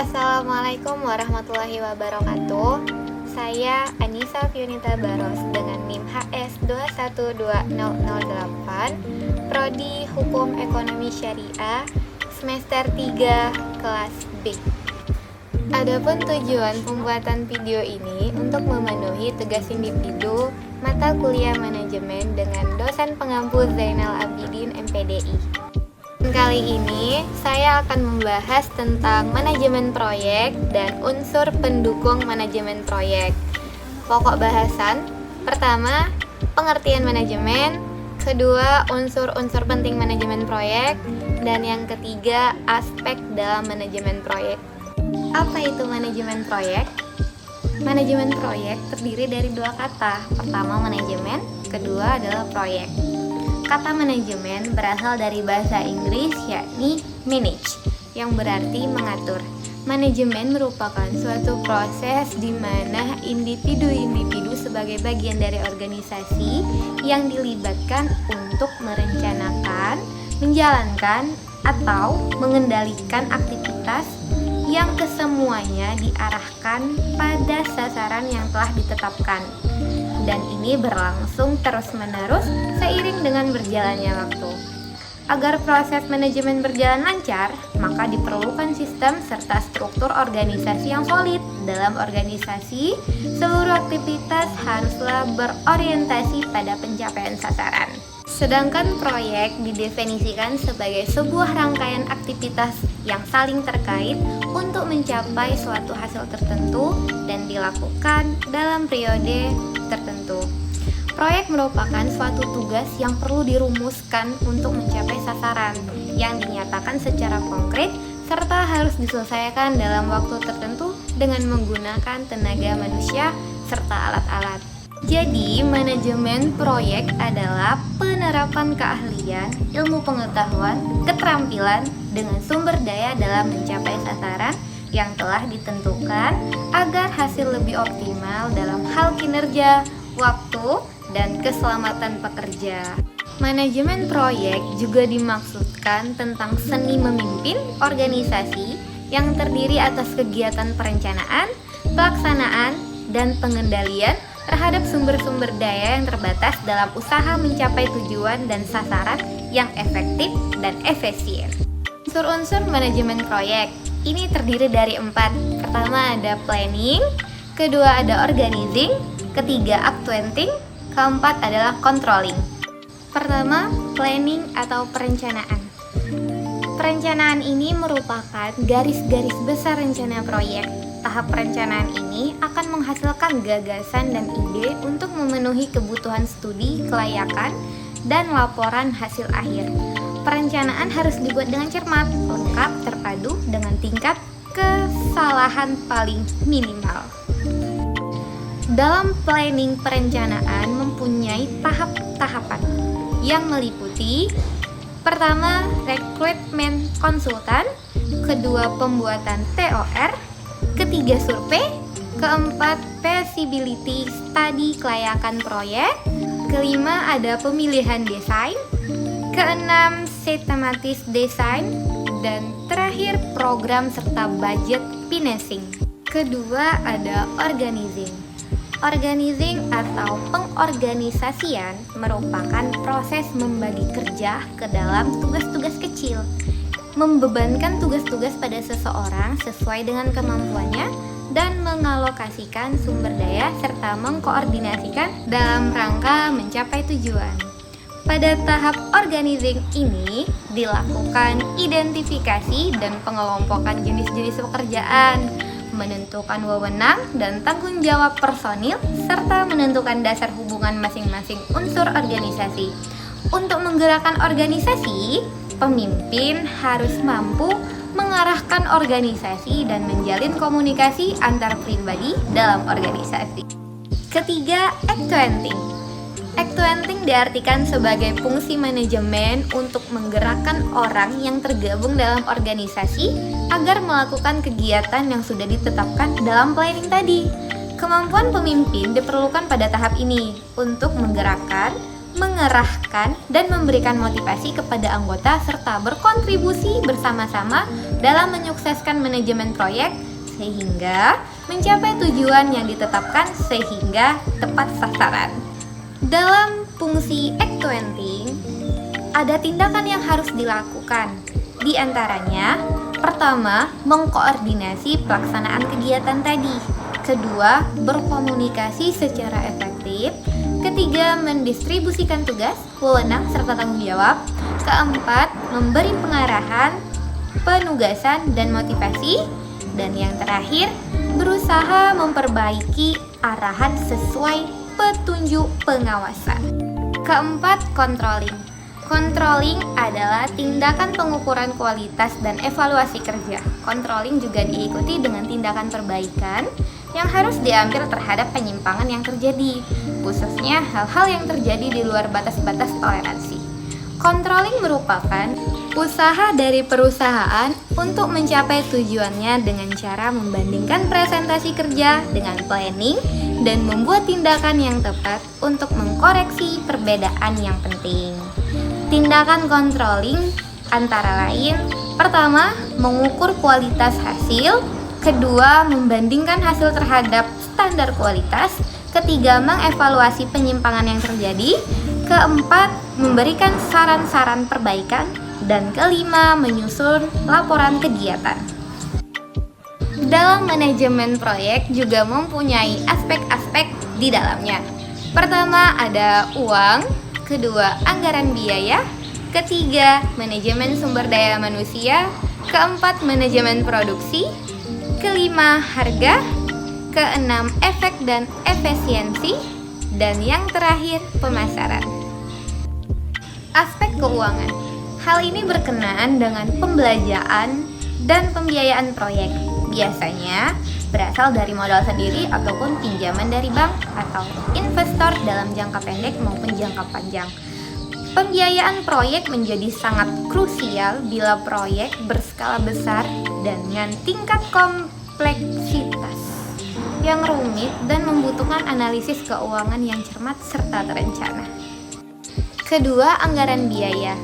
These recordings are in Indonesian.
Assalamualaikum warahmatullahi wabarakatuh. Saya Anissa Fiunita Baros dengan NIM HS 212008, Prodi Hukum Ekonomi Syariah, semester 3, kelas B. Adapun tujuan pembuatan video ini untuk memenuhi tugas individu mata kuliah manajemen dengan dosen pengampu Zainal Abidin MPDI. Kali ini saya akan membahas tentang manajemen proyek dan unsur pendukung manajemen proyek. Pokok bahasan pertama, pengertian manajemen, kedua, unsur-unsur penting manajemen proyek, dan yang ketiga, aspek dalam manajemen proyek. Apa itu manajemen proyek? Manajemen proyek terdiri dari dua kata. Pertama manajemen, kedua adalah proyek. Kata manajemen berasal dari bahasa Inggris yakni manage, yang berarti mengatur. Manajemen merupakan suatu proses di mana individu-individu sebagai bagian dari organisasi yang dilibatkan untuk merencanakan, menjalankan, atau mengendalikan aktivitas yang kesemuanya diarahkan pada sasaran yang telah ditetapkan. Dan ini berlangsung terus-menerus seiring dengan berjalannya waktu. Agar proses manajemen berjalan lancar, maka diperlukan sistem serta struktur organisasi yang solid. Dalam organisasi, seluruh aktivitas haruslah berorientasi pada pencapaian sasaran. Sedangkan proyek didefinisikan sebagai sebuah rangkaian aktivitas yang saling terkait untuk mencapai suatu hasil tertentu dan dilakukan dalam periode tertentu. Proyek merupakan suatu tugas yang perlu dirumuskan untuk mencapai sasaran yang dinyatakan secara konkret serta harus diselesaikan dalam waktu tertentu dengan menggunakan tenaga manusia serta alat-alat. Jadi, manajemen proyek adalah penerapan keahlian, ilmu pengetahuan, keterampilan dengan sumber daya dalam mencapai sasaran yang telah ditentukan agar hasil lebih optimal dalam hal kinerja, waktu, dan keselamatan pekerja. Manajemen proyek juga dimaksudkan tentang seni memimpin organisasi yang terdiri atas kegiatan perencanaan, pelaksanaan, dan pengendalian terhadap sumber-sumber daya yang terbatas dalam usaha mencapai tujuan dan sasaran yang efektif dan efisien. Unsur-unsur manajemen proyek ini terdiri dari 4. Pertama ada planning, kedua ada organizing, ketiga actuating, keempat adalah controlling. Pertama, planning atau perencanaan. Perencanaan ini merupakan garis-garis besar rencana proyek. Tahap perencanaan ini akan menghasilkan gagasan dan ide untuk memenuhi kebutuhan studi, kelayakan, dan laporan hasil akhir. Perencanaan harus dibuat dengan cermat, lengkap, terpadu dengan tingkat kesalahan paling minimal. Dalam planning perencanaan mempunyai tahap-tahapan yang meliputi pertama, rekrutmen konsultan, kedua, pembuatan TOR, ketiga, survei, keempat, feasibility study kelayakan proyek, kelima, ada pemilihan desain, keenam, sistematis desain, dan terakhir, program serta budget financing. Kedua, ada organizing. Organizing atau pengorganisasian merupakan proses membagi kerja ke dalam tugas-tugas kecil, membebankan tugas-tugas pada seseorang sesuai dengan kemampuannya, dan mengalokasikan sumber daya serta mengkoordinasikan dalam rangka mencapai tujuan. Pada tahap organizing ini dilakukan identifikasi dan pengelompokan jenis-jenis pekerjaan, menentukan wewenang dan tanggung jawab personil, serta menentukan dasar hubungan masing-masing unsur organisasi. Untuk menggerakkan organisasi, pemimpin harus mampu mengarahkan organisasi dan menjalin komunikasi antar pribadi dalam organisasi. Ketiga, actuating. Actuating diartikan sebagai fungsi manajemen untuk menggerakkan orang yang tergabung dalam organisasi agar melakukan kegiatan yang sudah ditetapkan dalam planning tadi. Kemampuan pemimpin diperlukan pada tahap ini untuk menggerakkan, mengerahkan, dan memberikan motivasi kepada anggota serta berkontribusi bersama-sama dalam menyukseskan manajemen proyek sehingga mencapai tujuan yang ditetapkan sehingga tepat sasaran. Dalam fungsi accounting, ada tindakan yang harus dilakukan. Di antaranya, pertama, mengkoordinasi pelaksanaan kegiatan tadi. Kedua, berkomunikasi secara efektif. Ketiga, mendistribusikan tugas, wewenang, serta tanggung jawab. Keempat, memberi pengarahan, penugasan, dan motivasi. Dan yang terakhir, berusaha memperbaiki arahan sesuai petunjuk pengawasan. Keempat, controlling. Controlling adalah tindakan pengukuran kualitas dan evaluasi kerja. Controlling juga diikuti dengan tindakan perbaikan yang harus diambil terhadap penyimpangan yang terjadi, khususnya hal-hal yang terjadi di luar batas-batas toleransi. Controlling merupakan usaha dari perusahaan untuk mencapai tujuannya dengan cara membandingkan presentasi kerja dengan planning dan membuat tindakan yang tepat untuk mengkoreksi perbedaan yang penting. Tindakan controlling antara lain, pertama, mengukur kualitas hasil, kedua, membandingkan hasil terhadap standar kualitas, ketiga, mengevaluasi penyimpangan yang terjadi, keempat, memberikan saran-saran perbaikan, dan kelima, menyusun laporan kegiatan. Dalam manajemen proyek juga mempunyai aspek-aspek di dalamnya. Pertama, ada uang, kedua, anggaran biaya, ketiga, manajemen sumber daya manusia, keempat, manajemen produksi, kelima, harga, keenam, efek dan efisiensi, dan yang terakhir, pemasaran. Aspek keuangan. Hal ini berkenaan dengan pembelanjaan dan pembiayaan proyek. Biasanya berasal dari modal sendiri ataupun pinjaman dari bank atau investor dalam jangka pendek maupun jangka panjang. Pembiayaan proyek menjadi sangat krusial bila proyek berskala besar dan dengan tingkat kompleksitas yang rumit dan membutuhkan analisis keuangan yang cermat serta terencana. Kedua, anggaran biaya.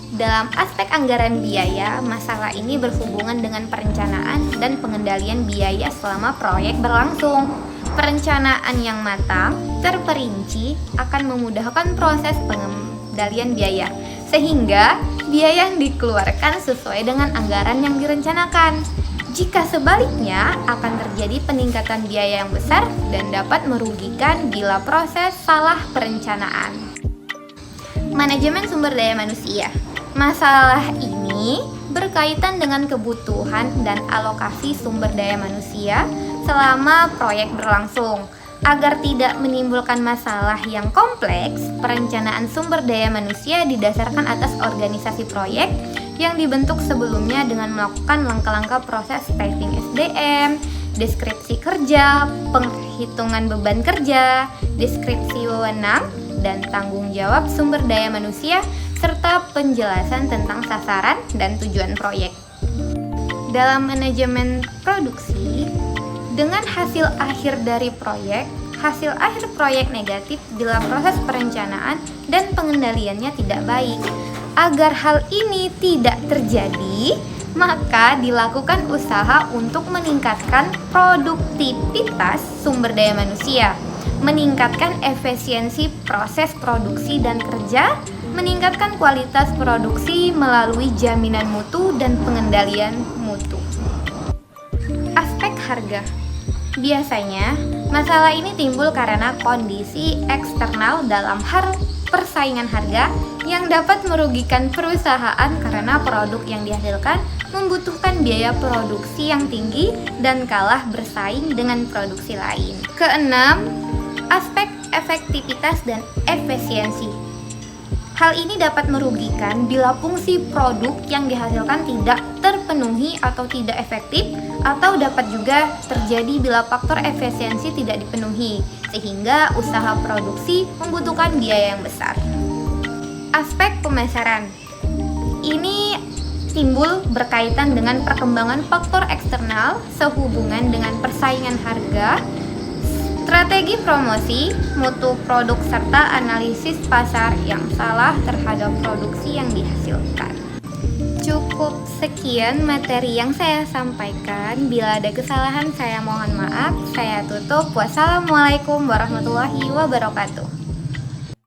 Dalam aspek anggaran biaya, masalah ini berhubungan dengan perencanaan dan pengendalian biaya selama proyek berlangsung. Perencanaan yang matang, terperinci akan memudahkan proses pengendalian biaya, sehingga biaya yang dikeluarkan sesuai dengan anggaran yang direncanakan. Jika sebaliknya, akan terjadi peningkatan biaya yang besar dan dapat merugikan bila proses salah perencanaan. Manajemen sumber daya manusia. Masalah ini berkaitan dengan kebutuhan dan alokasi sumber daya manusia selama proyek berlangsung. Agar tidak menimbulkan masalah yang kompleks, perencanaan sumber daya manusia didasarkan atas organisasi proyek yang dibentuk sebelumnya dengan melakukan langkah-langkah proses staffing SDM, deskripsi kerja, penghitungan beban kerja, deskripsi wewenang, dan tanggung jawab sumber daya manusia, serta penjelasan tentang sasaran dan tujuan proyek. Dalam manajemen produksi, dengan hasil akhir dari proyek, hasil akhir proyek negatif bila proses perencanaan dan pengendaliannya tidak baik. Agar hal ini tidak terjadi, maka dilakukan usaha untuk meningkatkan produktivitas sumber daya manusia, meningkatkan efisiensi proses produksi dan kerja, meningkatkan kualitas produksi melalui jaminan mutu dan pengendalian mutu. Aspek harga. Biasanya, masalah ini timbul karena kondisi eksternal dalam hal persaingan harga yang dapat merugikan perusahaan karena produk yang dihasilkan membutuhkan biaya produksi yang tinggi dan kalah bersaing dengan produksi lain. Keenam, aspek efektivitas dan efisiensi. Hal ini dapat merugikan bila fungsi produk yang dihasilkan tidak terpenuhi atau tidak efektif, atau dapat juga terjadi bila faktor efisiensi tidak dipenuhi, sehingga usaha produksi membutuhkan biaya yang besar. Aspek pemasaran. Ini timbul berkaitan dengan perkembangan faktor eksternal sehubungan dengan persaingan harga, strategi promosi, mutu produk, serta analisis pasar yang salah terhadap produksi yang dihasilkan. Cukup sekian materi yang saya sampaikan. Bila ada kesalahan saya mohon maaf. Saya tutup. Wassalamualaikum warahmatullahi wabarakatuh.